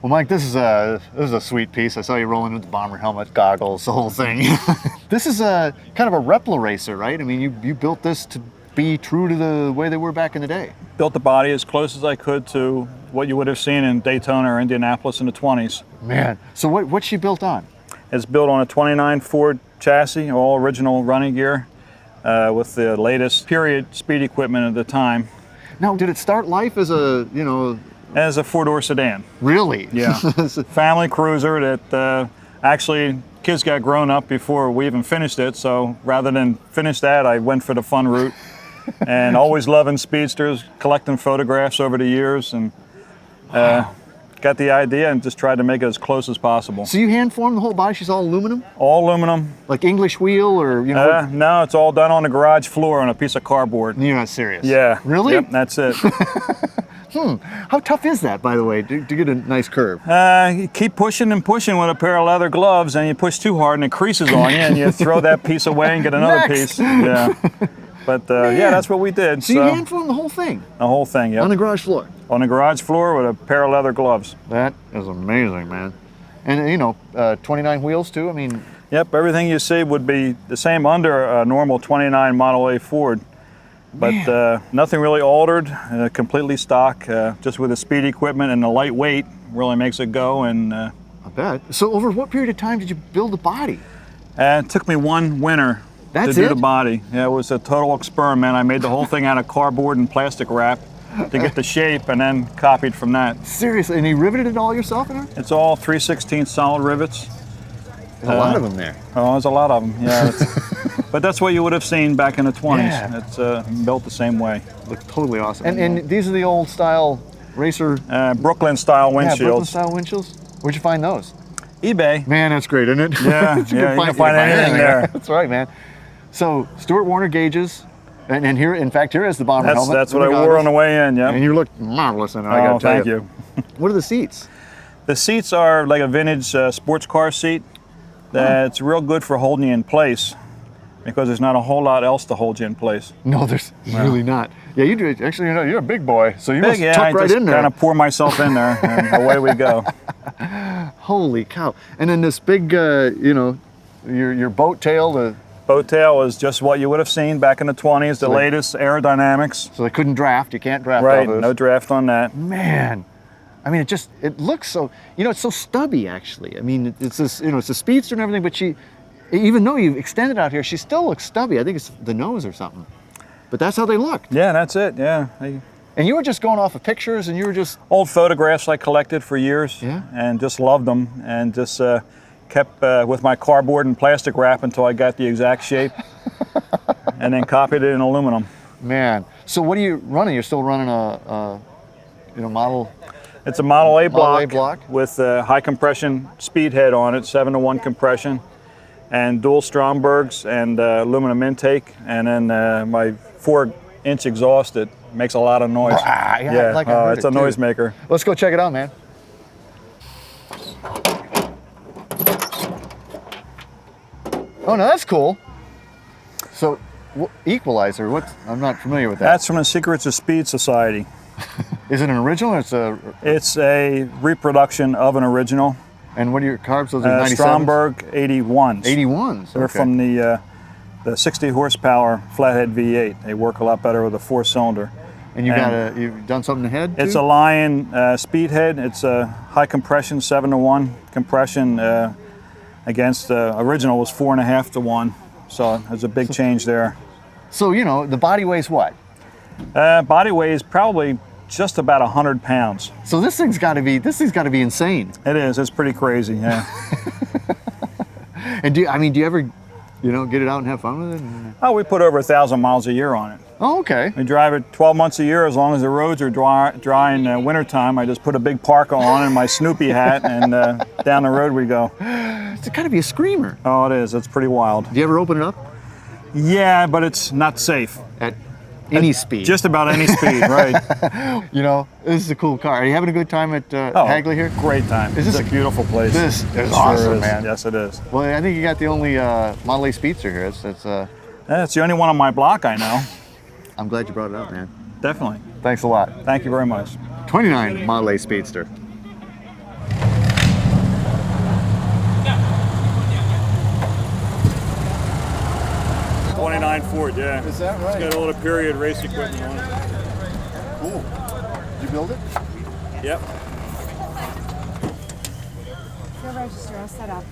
Well, Mike, this is a sweet piece. I saw you rolling with the bomber helmet, goggles, the whole thing. This is a kind of a replica racer, right? I mean, you built this to be true to the way they were back in the day. Built the body as close as I could to what you would have seen in Daytona or Indianapolis in the 20s. Man, so what's she built on? It's built on a 29 Ford chassis, all original running gear, with the latest period speed equipment at the time. Now, did it start life as a, As a four-door sedan. Really? Yeah. Family cruiser that actually kids got grown up before we even finished it, so rather than finish that, I went for the fun route. And always loving speedsters, collecting photographs over the years, and got the idea and just tried to make it as close as possible. So you hand formed the whole body? She's all aluminum? All aluminum. Like English wheel or, No, it's all done on the garage floor on a piece of cardboard. You're not serious? Yeah. Really? Yep, that's it. How tough is that, by the way, to get a nice curve? You keep pushing and pushing with a pair of leather gloves, and you push too hard and it creases on you, and you throw that piece away and get another piece. Yeah. But yeah, that's what we did. So you hand formed the whole thing? The whole thing, yeah. On the garage floor? On the garage floor with a pair of leather gloves. That is amazing, man. And 29 wheels too, I mean. Yep, everything you see would be the same under a normal 29 Model A Ford. But nothing really altered, completely stock, just with the speed equipment and the lightweight really makes it go. And I bet. So over what period of time did you build the body? It took me one winter to do the body. Yeah, it was a total experiment. I made the whole thing out of cardboard and plastic wrap to get the shape, and then copied from that. Seriously, and you riveted it all yourself in there? It's all 3/16 solid rivets. There's a lot of them there. Oh, there's a lot of them, yeah. But that's what you would have seen back in the 20s. Yeah. It's built the same way. Looks totally awesome. And these are the old style racer? Brooklyn style windshields. Yeah, Brooklyn style windshields? Where'd you find those? eBay. Man, that's great, isn't it? Yeah, you can find anything there. That's right, man. So, Stuart Warner gauges, and here, in fact, here is the bomber helmet. That's what I wore on the way in, yeah. And you look marvelous in it, I gotta tell thank you. What are the seats? The seats are like a vintage sports car seat. That's real good for holding you in place, because there's not a whole lot else to hold you in place. No, there's really not. Yeah, you do. Actually, you're a big boy, so you must yeah, tuck right in there. I just kind of pour myself in there, and away we go. Holy cow! And then this big, your boat tail. The boat tail is just what you would have seen back in the 20s. The latest Aerodynamics. So they couldn't draft. You can't draft. Right. No draft on that. Man. I mean, it looks so, it's so stubby, actually. I mean, it's this, it's a speedster and everything, but even though you've extended out here, she still looks stubby. I think it's the nose or something. But that's how they look. Yeah, that's it, yeah. And you were just going off of pictures, and you were just... Old photographs I collected for years, and just loved them, and just kept with my cardboard and plastic wrap until I got the exact shape, and then copied it in aluminum. Man, so what are you running? You're still running a model... It's a Model A block with a high compression speed head on it, 7-to-1 compression, and dual Strombergs and aluminum intake, and then my 4-inch exhaust that makes a lot of noise. It's a noisemaker. Let's go check it out, man. Oh, no, that's cool. So, equalizer, I'm not familiar with that. That's from the Secrets of Speed Society. Is it an original or it's a reproduction of an original. And what are your carbs? Those are 97s? Stromberg 81s. 81s, They're from the 60 horsepower flathead V8. They work a lot better with a 4-cylinder. And you've done something ahead too? It's a Lion speed head. It's a high compression, 7-to-1 compression against the original was 4.5-to-1. So there's a big change there. So, the body weighs what? Body weighs probably just about 100 pounds. So this thing's got to be insane. It is. It's pretty crazy. Yeah. And do you ever, get it out and have fun with it? Oh, we put over 1,000 miles a year on it. Oh, okay. We drive it 12 months a year as long as the roads are dry in wintertime. I just put a big parka on and my Snoopy hat, and down the road we go. It's got to be a screamer. Oh, it is. It's pretty wild. Do you ever open it up? Yeah, but it's not safe. At any speed. Just about any speed, right. This is a cool car. Are you having a good time at Hagley here? Great time. Is this a beautiful place? This is awesome, man. Yes, it is. Well, I think you got the only Model A Speedster here. It's the only one on my block I know. I'm glad you brought it up, man. Definitely. Thanks a lot. Thank you very much. 29 Model A Speedster. 29 Ford, yeah. Is that right? It's got all the period race equipment on it. Cool. Did you build it? Yep. Your register all set up.